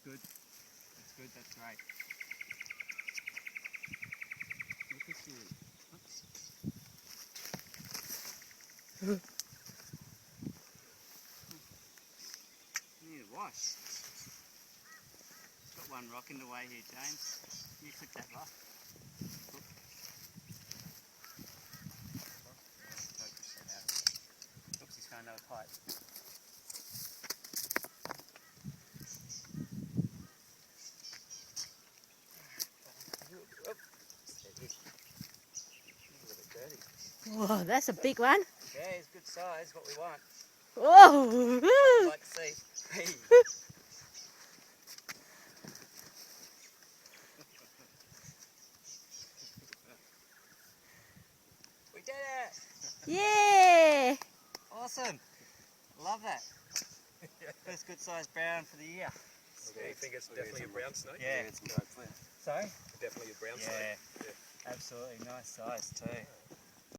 good. That's good, that's great. Look at you. Oops. You need a wash. It's got one rock in the way here, James. You clip that rock. Oops, he's found another pipe. Whoa, that's a big one. Yeah, it's good size, what we want. Whoa! I'd like to see. Hey. We did it! Yeah! Awesome! Love that. First good sized brown for the year. Yeah, you think it's definitely a brown snake? Yeah. It's Sorry? definitely a brown Yeah. snake. Absolutely nice size too.